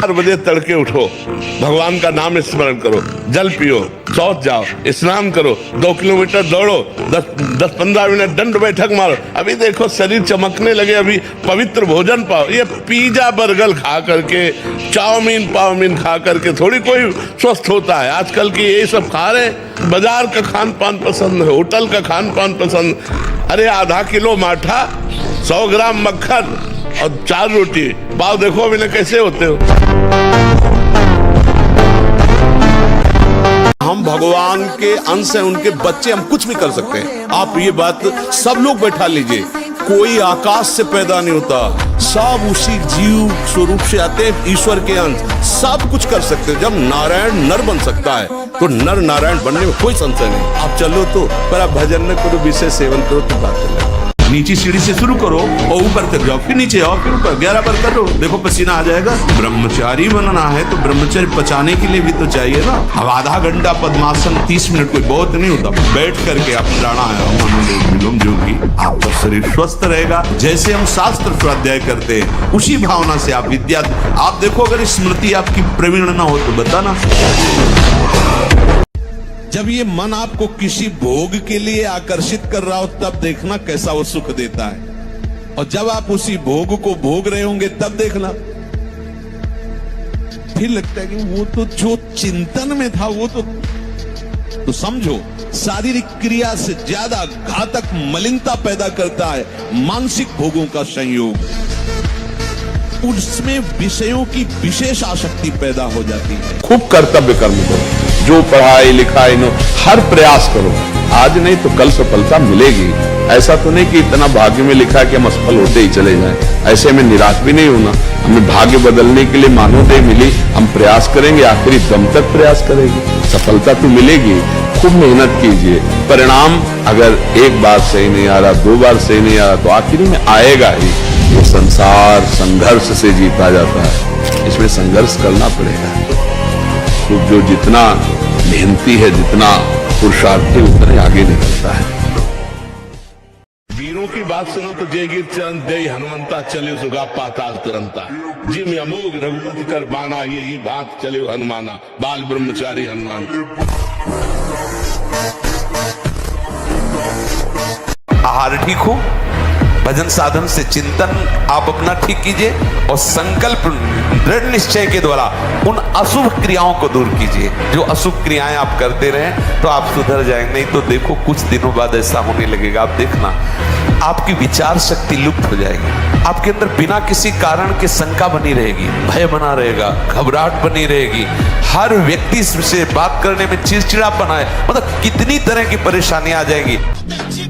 4 बजे तड़के उठो, भगवान का नाम स्मरण करो, जल पियो, शौच जाओ, स्नान करो, 2 किलोमीटर दौड़ो, 10-15 मिनट दंड बैठक मारो। अभी देखो शरीर चमकने लगे, अभी पवित्र भोजन पाओ। ये पिज्जा बर्गर खा करके, चाउमीन पाउमीन खा करके थोड़ी कोई स्वस्थ होता है। आजकल की यही सब खा रहे, बाजार का खान पान पसंद है, होटल का खान पान पसंद। अरे आधा किलो माठा, 100 ग्राम मक्खन और 4 रोटी, पाव देखो अभी ना कैसे होते हो। हम भगवान के अंश हैं, उनके बच्चे, हम कुछ भी कर सकते हैं। आप ये बात सब लोग बैठा लीजिए, कोई आकाश से पैदा नहीं होता, सब उसी जीव स्वरूप से आते हैं, ईश्वर के अंश। सब कुछ कर सकते हैं। जब नारायण नर बन सकता है तो नर नारायण बनने में कोई संशय नहीं। आप चलो तो, पर आप भजन न करो, विषय सेवन करो तो बात है। नीचे सीढ़ी से शुरू करो और ऊपर तक जाओ, फिर नीचे आओ, फिर ऊपर 11 बार करो, देखो पसीना आ जाएगा। ब्रह्मचारी बनना है तो ब्रह्मचर्य पचाने के लिए भी तो चाहिए ना। अब आधा घंटा पद्मासन 30 मिनट कोई बहुत नहीं होता। बैठ करके आप प्राणायाम, अनुलोम विलोम, आपका शरीर स्वस्थ रहेगा। जैसे हम शास्त्र स्वाध्याय करते हैं उसी भावना से आप विद्या, आप देखो अगर स्मृति आपकी प्रवीण ना हो तो बताना। जब ये मन आपको किसी भोग के लिए आकर्षित कर रहा हो तब देखना कैसा वो सुख देता है, और जब आप उसी भोग को भोग रहे होंगे तब देखना फिर लगता है कि वो तो जो चिंतन में था वो तो समझो शारीरिक क्रिया से ज्यादा घातक मलिनता पैदा करता है मानसिक भोगों का संयोग। उसमें विषयों की विशेष आसक्ति पैदा हो जाती है। खूब कर्तव्य कर्म करो, जो पढ़ाई लिखाई नो हर प्रयास करो, आज नहीं तो कल सफलता मिलेगी। ऐसा तो नहीं कि इतना भाग्य में लिखा है कि हम असफल होते ही चले जाएं। ऐसे में निराश भी नहीं होना। हमें भाग्य बदलने के लिए मानवदेह मिली, हम प्रयास करेंगे, आखिरी दम तक प्रयास करेंगे, सफलता तो मिलेगी। खूब मेहनत कीजिए, परिणाम अगर एक बार सही नहीं आ रहा, 2 बार सही नहीं आ रहा तो आखिरी में आएगा ही। ये संसार संघर्ष से जीता जाता है, इसमें संघर्ष करना पड़ेगा। तो जो जितना मेहनती है, जितना पुरुषार्थी, उतने आगे निकलता है। वीरों की बात सुनो तो जय गिर चरण जय हनुमंता, चले सुगा पाताल तुरंता, जिम अमोघ रघुपति कर बाना, ये बात चले हनुमाना, बाल ब्रह्मचारी हनुमान। आहार ठीक हो, भजन साधन से चिंतन आप अपना ठीक कीजिए, और संकल्प दृढ़ निश्चय के द्वारा उन अशुभ क्रियाओं को दूर कीजिए। जो अशुभ क्रियाएं आप करते रहें तो आप सुधर जाएंगे। नहीं तो देखो कुछ दिनों बाद ऐसा होने लगेगा, आप देखना आपकी विचार शक्ति लुप्त हो जाएगी। आपके अंदर बिना किसी कारण के शंका बनी रहेगी, भय बना रहेगा, घबराहट बनी रहेगी, हर व्यक्ति से बात करने में चिड़चिड़ापन आए, मतलब कितनी तरह की परेशानियां आ जाएगी।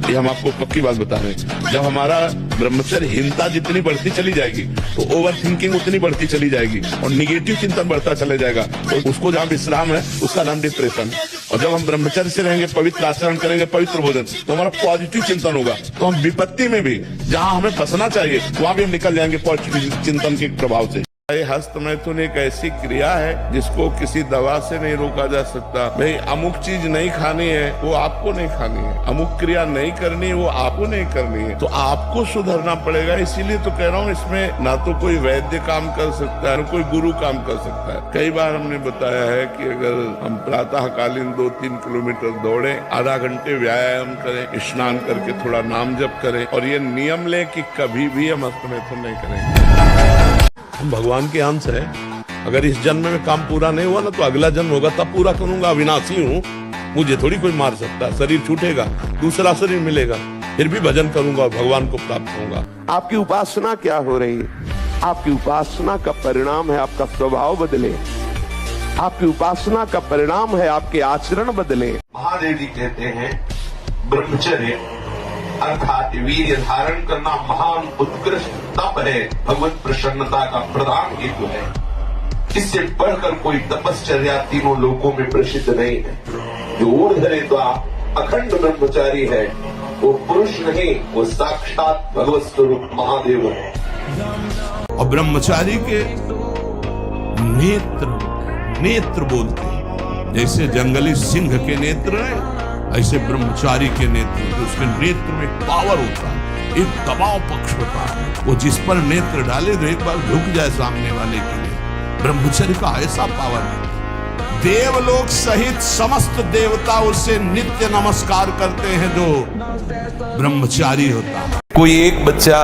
ये हम आपको पक्की बात बता रहे हैं। जब हमारा ब्रह्मचर्यहीनता जितनी बढ़ती चली जाएगी तो ओवर थिंकिंग उतनी बढ़ती चली जाएगी और निगेटिव चिंतन बढ़ता चले जाएगा। तो उसको जहाँ विश्राम है उसका नाम डिप्रेशन। और जब हम ब्रह्मचर्य से रहेंगे, पवित्र आचरण करेंगे, पवित्र भोजन, तो हमारा पॉजिटिव चिंतन होगा। तो हम विपत्ति में भी जहाँ हमें फंसना चाहिए वहां भी हम निकल जाएंगे पॉजिटिव चिंतन के प्रभाव से। हस्त मैथुन एक ऐसी क्रिया है जिसको किसी दवा से नहीं रोका जा सकता। भाई अमुक चीज नहीं खानी है वो आपको नहीं खानी है, अमुक क्रिया नहीं करनी है वो आपको नहीं करनी है, तो आपको सुधरना पड़ेगा। इसीलिए तो कह रहा हूँ, इसमें ना तो कोई वैद्य काम कर सकता है, ना कोई गुरु काम कर सकता है। कई बार हमने बताया है कि अगर हम प्रातःकालीन 2-3 किलोमीटर दौड़े, आधा घंटे व्यायाम करें, स्नान करके थोड़ा नाम जप करें, और ये नियम लें कि कभी भी हम हस्त मैथुन नहीं करेंगे। हम भगवान के अंश है। अगर इस जन्म में काम पूरा नहीं हुआ ना तो अगला जन्म होगा तब पूरा करूंगा। अविनाशी हूँ, मुझे थोड़ी कोई मार सकता। शरीर छूटेगा, दूसरा शरीर मिलेगा, फिर भी भजन करूंगा और भगवान को प्राप्त होगा। आपकी उपासना क्या हो रही है? आपकी उपासना का परिणाम है आपका स्वभाव बदले, आपकी उपासना का परिणाम है आपके आचरण बदले। महादेव जी कहते हैं ब्रह्मचर्य अर्थात वीर्य धारण करना महान उत्कृष्ट तप है, भगवत प्रसन्नता का प्रधान हेतु है। इससे बढ़कर कोई तपश्चर्या तीनों लोकों में प्रसिद्ध नहीं है। जो ऊर्ध्वरेत्वा अखंड ब्रह्मचारी है वो पुरुष नहीं, वो साक्षात भगवत स्वरूप महादेव है। और ब्रह्मचारी के नेत्र बोलते हैं, जैसे जंगली सिंह के नेत्र है, ऐसे ब्रह्मचारी के नेत्र, उसके नेत्र में पावर होता है, एक दबाव पक्ष होता है। वो जिस पर नेत्र डाले तो एक बार झुक जाए सामने वाले के लिए, ब्रह्मचर्य का ऐसा पावर है, देवलोक सहित समस्त देवता उसे नित्य नमस्कार करते हैं जो ब्रह्मचारी होता है। कोई एक बच्चा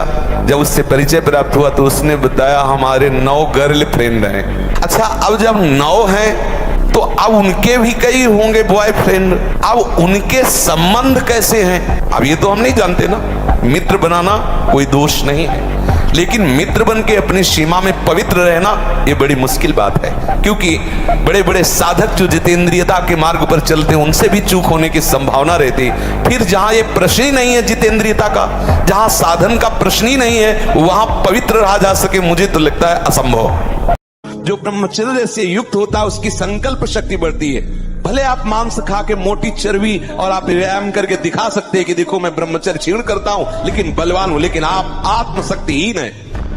जब उससे परिचय प्राप्त हुआ तो उसने बताया हमारे 9 गर्लफ्रेंड हैं। अच्छा, अब जब 9 हैं तो अब उनके भी कई होंगे बॉयफ्रेंड, अब उनके संबंध कैसे हैं अब ये तो हम नहीं जानते ना। मित्र बनाना कोई दोष नहीं है, लेकिन मित्र बन के अपनी सीमा में पवित्र रहना ये बड़ी मुश्किल बात है, क्योंकि बड़े बड़े साधक जो जितेंद्रियता के मार्ग पर चलते हैं उनसे भी चूक होने की संभावना रहती है। फिर जहां ये प्रश्न ही नहीं है जितेंद्रियता का, जहां साधन का प्रश्न ही नहीं है, वहां पवित्र रहा जा सके, मुझे तो लगता है असंभव। जो ब्रह्मचर्य से युक्त होता है उसकी संकल्प शक्ति बढ़ती है। भले आप मांस खा के मोटी चर्बी और आप व्यायाम करके दिखा सकते हैं कि देखो मैं ब्रह्मचर्य क्षीण करता हूं लेकिन बलवान हूं, लेकिन आप आत्मशक्तिहीन है।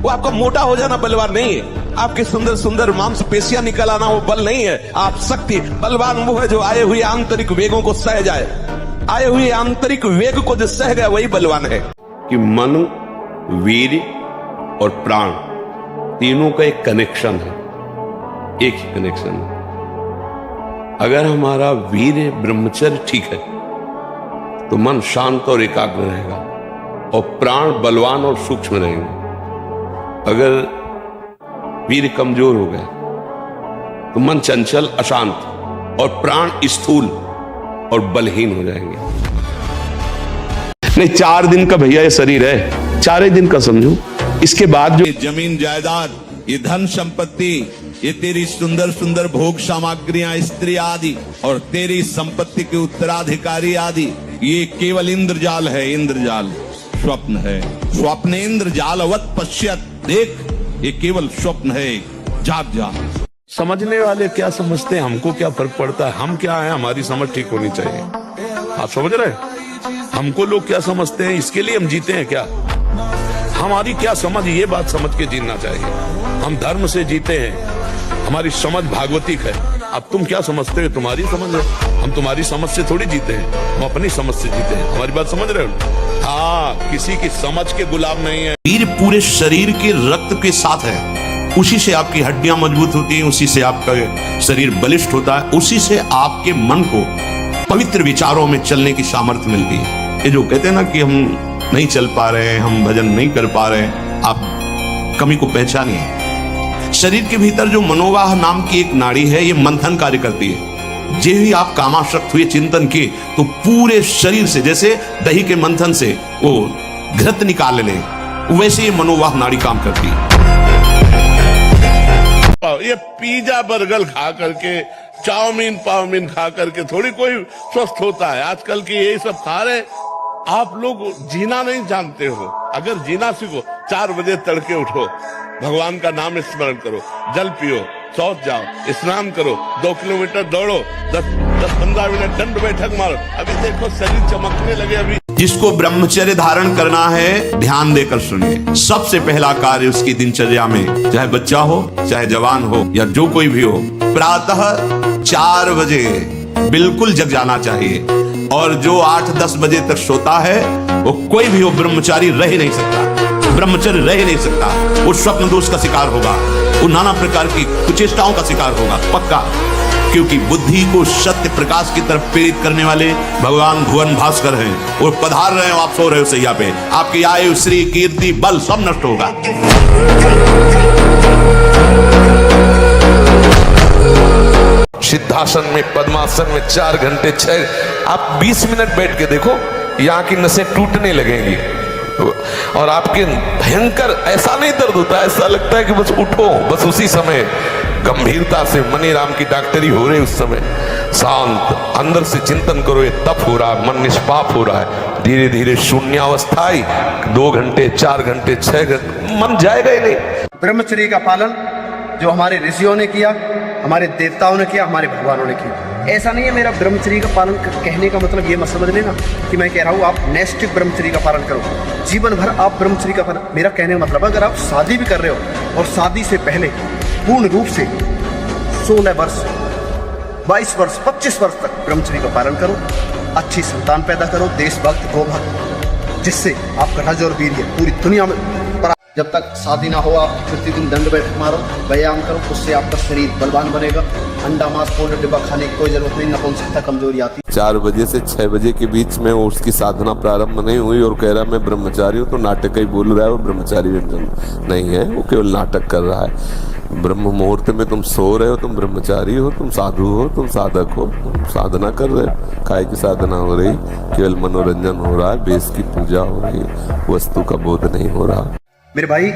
वो आपका मोटा हो जाना बलवान नहीं है, आपके सुंदर सुंदर मांसपेशियां निकल आना वो बल नहीं है। आप शक्ति बलवान वो है जो आए हुए आंतरिक वेगों को सह जाए, आए हुए आंतरिक वेग को जो सह गया वही बलवान है। कि मन, वीर और प्राण तीनों का एक कनेक्शन है, एक ही कनेक्शन है। अगर हमारा वीर ब्रह्मचर्य ठीक है तो मन शांत और एकाग्र रहेगा और प्राण बलवान और सूक्ष्म रहेंगे। अगर वीर कमजोर हो गया तो मन चंचल अशांत और प्राण स्थूल और बलहीन हो जाएंगे। नहीं, 4 दिन का भैया ये शरीर है, 4 ही दिन का समझो। इसके बाद जो जमीन जायदाद, ये धन संपत्ति, ये तेरी सुंदर सुंदर भोग सामग्रियां, स्त्री आदि और तेरी संपत्ति के उत्तराधिकारी आदि, ये केवल इंद्रजाल है, इंद्रजाल स्वप्न है। स्वप्न इंद्रजाल अवत पश्यत, देख ये केवल स्वप्न है, जाग जा। समझने वाले क्या समझते हैं, हमको क्या फर्क पड़ता है, हम क्या है, हमारी समझ ठीक होनी चाहिए। आप समझ रहे हैं हमको लोग क्या समझते हैं, इसके लिए हम जीते हैं क्या? हमारी क्या समझ, ये बात समझ के जीना चाहिए। हम धर्म से जीते हैं, हमारी समझ भागवतिक है। अब तुम क्या समझते हो, तुम्हारी समझ है, हम तुम्हारी समझ से थोड़ी जीते हैं, हम अपनी समझ से जीते हैं। हमारी बात समझ रहे हो? हाँ, किसी की समझ के गुलाम नहीं है। वीर पूरे शरीर के रक्त के साथ है, उसी से आपकी हड्डियां मजबूत होती हैं, उसी से आपका शरीर बलिष्ठ होता है, उसी से आपके मन को पवित्र विचारों में चलने की सामर्थ्य मिलती है। ये जो कहते हैं ना कि हम नहीं चल पा रहे हैं, हम भजन नहीं कर पा रहे हैं, आप कमी को पहचानिए। शरीर के भीतर जो मनोवाह नाम की एक नाड़ी है, ये मंथन कार्य करती है। जे ही आप कामासक्त हुए चिंतन किए तो पूरे शरीर से, जैसे दही के मंथन से वो घृत निकाल ले, वैसे ये मनोवाह नाड़ी काम करती है। ये पिज्जा बर्गर खा करके, चाउमीन पाउमीन खा करके थोड़ी कोई स्वस्थ होता है। आजकल की यही सब खा रहे। आप लोग जीना नहीं जानते हो। अगर जीना सीखो, 4 बजे तड़के उठो, भगवान का नाम स्मरण करो, जल पियो, शौच जाओ, स्नान करो, 2 किलोमीटर दौड़ो, 10-15 मिनट दंड बैठक मारो। अभी देखो शरीर चमकने लगे। अभी जिसको ब्रह्मचर्य धारण करना है, ध्यान देकर सुनिए। सबसे पहला कार्य उसकी दिनचर्या में, चाहे बच्चा हो, चाहे जवान हो या जो कोई भी हो, प्रातः 4 बजे बिल्कुल जग जाना चाहिए। और जो 8-10 बजे तक सोता है वो कोई भी हो, ब्रह्मचारी रह ही नहीं सकता, ब्रह्मचर्य रह ही नहीं सकता। वो स्वप्न दोष का शिकार होगा, वो नाना प्रकार की कुचेष्टाओं का शिकार होगा पक्का, क्योंकि बुद्धि को सत्य प्रकाश की तरफ प्रेरित करने वाले भगवान भुवन भास्कर हैं। वो पधार रहे हो, आप सो रहे हो सैया पे, आपकी आयु, श्री, कीर्ति, बल सब नष्ट होगा। सिद्धासन में, पद्मासन में 4 घंटे 6, आप 20 मिनट बैठ के देखो, यहाँ की नसें टूटने लगेंगी और आपके भयंकर ऐसा नहीं दर्द होता, ऐसा लगता है कि बस उठो। बस उसी समय गंभीरता से मनी राम की डॉक्टरी हो रही, उस समय शांत अंदर से चिंतन करो, ये तप हो रहा है, मन निष्पाप हो रहा है। धीरे धीरे शून्यावस्था आई, 2 घंटे 4 घंटे 6 घंटे, मन जाएगा ही नहीं। ब्रह्मचर्य का पालन जो हमारे ऋषियों ने किया, हमारे देवताओं ने किया, हमारे भगवानों ने किया। ऐसा नहीं है मेरा ब्रह्मचर्य का पालन कहने का मतलब ये मत समझ लेना कि मैं कह रहा हूँ आप नैष्ठिक ब्रह्मचर्य का पालन करो, जीवन भर आप ब्रह्मचर्य का पालन। मेरा कहने का मतलब अगर आप शादी भी कर रहे हो और शादी से पहले पूर्ण रूप से 16 वर्ष, 22 वर्ष, 25 वर्ष तक ब्रह्मचर्य का पालन करो, अच्छी संतान पैदा करो, देशभक्त, गोभक्त, जिससे आपका रज और वीर्य पूरी दुनिया में जब तक शादी ना हो आप प्रतिदिन दंड बैठक मारो, व्यायाम करो, उससे आपका शरीर बलवान बनेगा। अंडा मांस पाउडर डिब्बा खाने की कोई जरूरत नहीं, नपुंसकता कमजोरी आती। 4 बजे से 6 बजे के बीच में उसकी साधना प्रारंभ नहीं हुई और कह रहा मैं ब्रह्मचारी हूँ, तो नाटक ही बोल रहा है। वो ब्रह्मचारी नहीं है, वो केवल नाटक कर रहा है। ब्रह्म मुहूर्त में तुम सो रहे हो, तुम ब्रह्मचारी हो, तुम साधु हो, तुम साधक हो, तुम साधना कर रहे हो। काय की साधना हो रही, केवल मनोरंजन हो रहा है, बेस की पूजा हो रही, वस्तु का बोध नहीं हो रहा। मेरे भाई,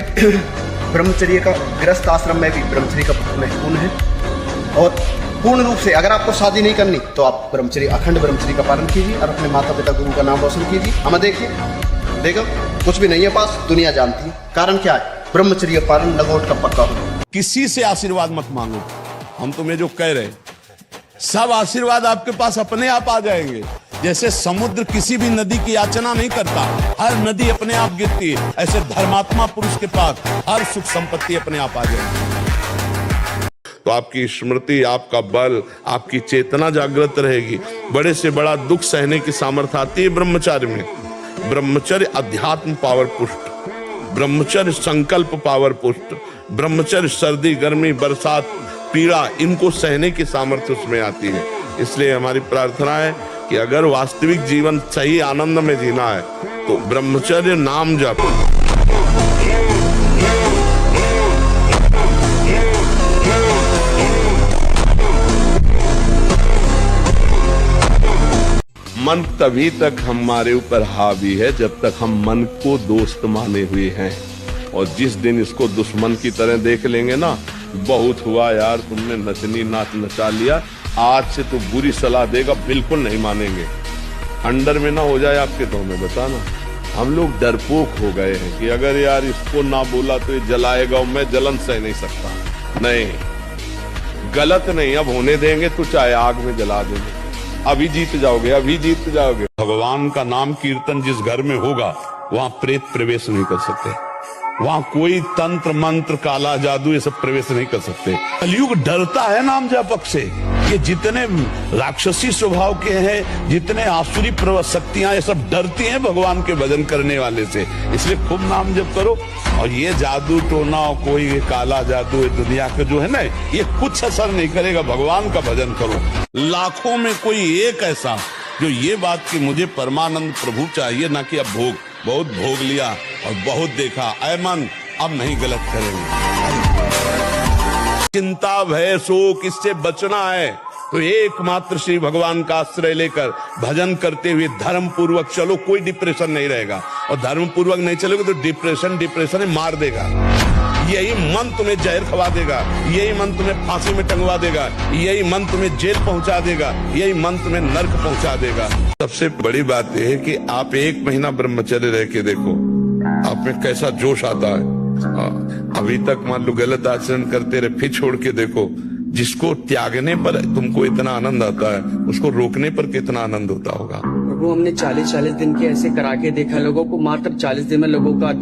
ब्रह्मचर्य का गृहस्थ आश्रम में भी ब्रह्मचर्य का महत्वपूर्ण है। और पूर्ण रूप से अगर आपको शादी नहीं करनी तो आप ब्रह्मचर्य, अखंड ब्रह्मचर्य का पालन कीजिए और अपने माता पिता गुरु का नाम रोशन कीजिए। हमें देखिए, देखो कुछ भी नहीं है पास, दुनिया जानती है। कारण क्या है? ब्रह्मचर्य पालन लगोट का पक्का हो। किसी से आशीर्वाद मत मांगो। हम तुम्हें जो कह रहे, सब आशीर्वाद आपके पास अपने आप आ जाएंगे। जैसे समुद्र किसी भी नदी की याचना नहीं करता, हर नदी अपने आप गिरती है, ऐसे धर्मात्मा पुरुष के पास हर सुख संपत्ति अपने आप आ जाएगी। तो आपकी स्मृति, आपका बल, आपकी चेतना जागृत रहेगी। बड़े से बड़ा दुख सहने की सामर्थ्य आती है ब्रह्मचर्य में। ब्रह्मचर्य अध्यात्म पावर पुष्ट, ब्रह्मचर्य संकल्प पावर पुष्ट, ब्रह्मचर्य सर्दी गर्मी बरसात पीड़ा इनको सहने की सामर्थ्य उसमें आती है। इसलिए हमारी प्रार्थना है कि अगर वास्तविक जीवन सही आनंद में जीना है तो ब्रह्मचर्य नाम जप, मन तभी तक हमारे ऊपर हावी है जब तक हम मन को दोस्त माने हुए हैं। और जिस दिन इसको दुश्मन की तरह देख लेंगे ना, बहुत हुआ यार, तुमने नचनी नाच नचा लिया, आज से तो बुरी सलाह देगा, बिल्कुल नहीं मानेंगे। अंडर में ना हो जाए आपके तो हमें बताना। हम लोग डरपोक हो गए हैं कि अगर यार इसको ना बोला तो ये जलाएगा और मैं जलन सह नहीं सकता। नहीं, गलत नहीं, अब होने देंगे तो चाहे आग में जला देंगे। अभी जीत जाओगे, अभी जीत जाओगे। भगवान का नाम कीर्तन जिस घर में होगा वहां प्रेत प्रवेश नहीं कर सकते, वहां कोई तंत्र मंत्र काला जादू ये सब प्रवेश नहीं कर सकते। कलयुग डरता है नाम जपक से। ये जितने राक्षसी स्वभाव के हैं, जितने आसुरी शक्तियां, ये सब डरती हैं भगवान के भजन करने वाले से। इसलिए खूब नाम जप करो। और ये जादू टोना और कोई ये काला जादू ये दुनिया का जो है ना, ये कुछ असर नहीं करेगा। भगवान का भजन करो। लाखों में कोई एक ऐसा जो ये बात कि मुझे परमानंद प्रभु चाहिए, ना कि अब भोग, बहुत भोग लिया और बहुत देखा, ऐ मन अब नहीं गलत करेंगे। चिंता भय शोक इससे बचना है तो एकमात्र श्री भगवान का आश्रय लेकर भजन करते हुए धर्म पूर्वक चलो, कोई डिप्रेशन नहीं रहेगा। और धर्म पूर्वक नहीं चलोगे तो डिप्रेशन मार देगा। यही मन तुम्हें जहर खवा देगा, यही मन तुम्हें फांसी में टंगवा देगा, यही मन तुम्हें जेल पहुंचा देगा, यही मन तुम्हें नर्क पहुंचा देगा। सबसे बड़ी बात यह है कि आप 1 महीना ब्रह्मचर्य रह के देखो, आप में कैसा जोश आता है। अभी तक मान लो गलत आचरण करते रहे, फिर छोड़ के देखो। जिसको त्यागने पर तुमको इतना आनंद आता है, उसको रोकने पर कितना आनंद होता होगा। प्रभु, हमने 40-40 दिन के ऐसे करा के देखा लोगों को। मात्र 40 दिन में लोगों का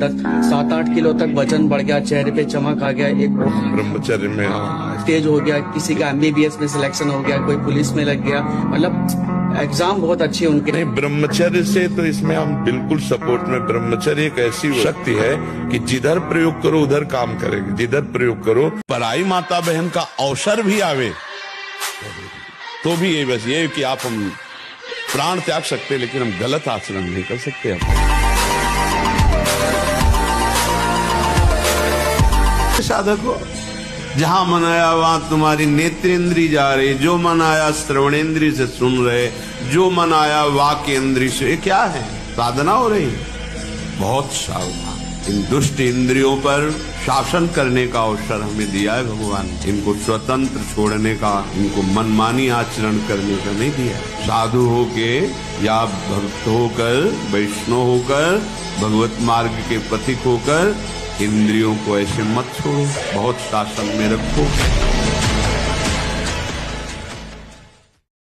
7-8 किलो तक वजन बढ़ गया, चेहरे पे चमक आ गया, एक ब्रह्मचर्य में तेज हो गया, किसी का MBBS में सिलेक्शन हो गया, कोई पुलिस में लग गया, मतलब एग्जाम बहुत अच्छे उनके। नहीं, ब्रह्मचर्य से तो इसमें हम बिल्कुल सपोर्ट में। ब्रह्मचर्य एक ऐसी शक्ति है कि जिधर प्रयोग करो उधर काम करेगी, जिधर प्रयोग करो। पराई माता बहन का अवसर भी आवे तो भी ये बस ये कि आप हम प्राण त्याग सकते, लेकिन हम गलत आचरण नहीं कर सकते। हम साधक हो, जहां मन आया वहां तुम्हारी नेत्रेंद्री जा रही, जो मन आया श्रवणेंद्री से सुन रहे, जो मन आया वाक्येंद्री से। ये क्या है? साधना हो रही है। बहुत सावधान। इन दुष्ट इंद्रियों पर शासन करने का अवसर हमें दिया है भगवान। इनको स्वतंत्र छोड़ने का, इनको मनमानी आचरण करने का नहीं दिया। साधु होके या भक्त होकर, वैष्णव होकर, भगवत मार्ग के पथिक होकर इंद्रियों को ऐसे मत छोड़ो, बहुत शासन में रखो।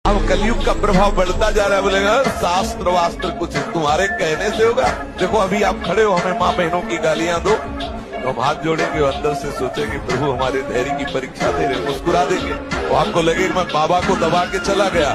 अब कलयुग का प्रभाव बढ़ता जा रहा है। बोलेगा शास्त्र वास्त्र कुछ तुम्हारे कहने से होगा। देखो अभी आप खड़े हो, हमें माँ बहनों की गालियां दो तो हम हाथ जोड़ेंगे और अंदर से सोचेंगे प्रभु हमारे धैर्य की परीक्षा दे रहे, मुस्कुरा देंगे। तो आपको लगेगा मैं बाबा को दबा के चला गया।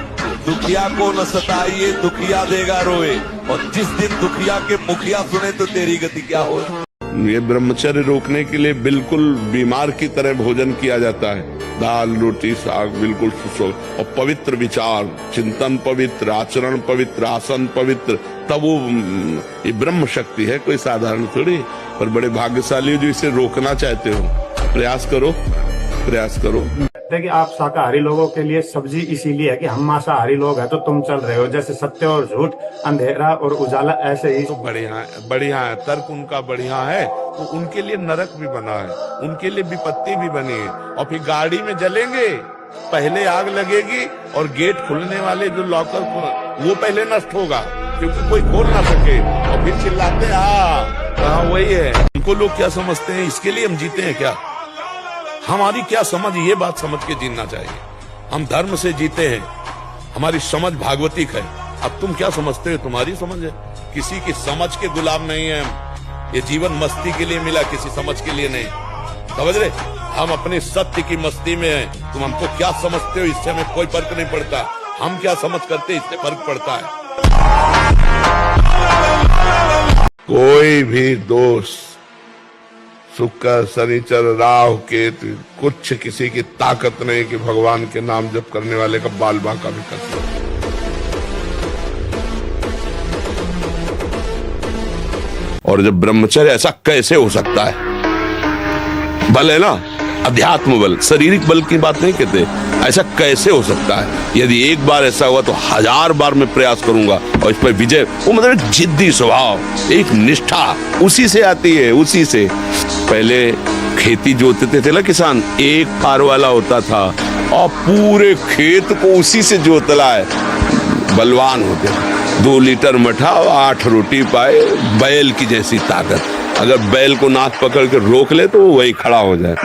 दुखिया को न सताइए, दुखिया देगा रोए। और जिस दिन दुखिया के मुखिया सुने तो तेरी गति क्या हो। ये ब्रह्मचर्य रोकने के लिए बिल्कुल बीमार की तरह भोजन किया जाता है, दाल रोटी साग बिल्कुल और पवित्र विचार, चिंतन पवित्र, आचरण पवित्र, आसन पवित्र, तब वो ये ब्रह्म शक्ति है, कोई साधारण थोड़ी। पर बड़े भाग्यशाली जो इसे रोकना चाहते हो, प्रयास करो, प्रयास करो। देखिए, आप शाकाहारी लोगों के लिए सब्जी इसीलिए है कि हम मांसाहारी लोग हैं, तो तुम चल रहे हो जैसे सत्य और झूठ, अंधेरा और उजाला, ऐसे ही। तो बढ़िया है, तर्क उनका बढ़िया है, तो उनके लिए नरक भी बना है, उनके लिए विपत्ति भी बनी है। और फिर गाड़ी में जलेंगे, पहले आग लगेगी और गेट खुलने वाले जो लॉकर वो पहले नष्ट होगा, क्योंकि कोई खोल ना सके, और फिर चिल्लाते हाँ वही है। उनको लोग क्या समझते हैं, इसके लिए हम जीते हैं क्या? हमारी क्या समझ, ये बात समझ के जीना चाहिए। हम धर्म से जीते हैं, हमारी समझ भागवतिक है। अब तुम क्या समझते हो, तुम्हारी समझ है, किसी की समझ के गुलाम नहीं है हम। ये जीवन मस्ती के लिए मिला, किसी समझ के लिए नहीं, समझ रहे? हम अपने सत्य की मस्ती में हैं। तुम हमको क्या समझते हो, इससे हमें कोई फर्क नहीं पड़ता। हम क्या समझ करते, इससे फर्क पड़ता है। कोई भी दोष, शुक्र शनिचर राहु केतु, कुछ किसी की ताकत नहीं कि भगवान के नाम जप करने वाले का बाल बांका भी कर सकते। और जब ब्रह्मचर्य, ऐसा कैसे हो सकता है? बल है ना, अध्यात्म बल, शारीरिक बल की बात नहीं कहते। ऐसा कैसे हो सकता है? यदि एक बार ऐसा हुआ तो 1000 बार मैं प्रयास करूंगा और इस पर विजय। वो मतलब एक जिद्दी स्वभाव, एक निष्ठा, उसी से आती है, उसी से। पहले खेती जोतते थे ना किसान, एक फार वाला होता था और पूरे खेत को उसी से जोतला है, बलवान होते। 2 लीटर मठा और 8 रोटी पाए, बैल की जैसी ताकत। अगर बैल को नाक पकड़ के रोक ले तो वो वही खड़ा हो जाए।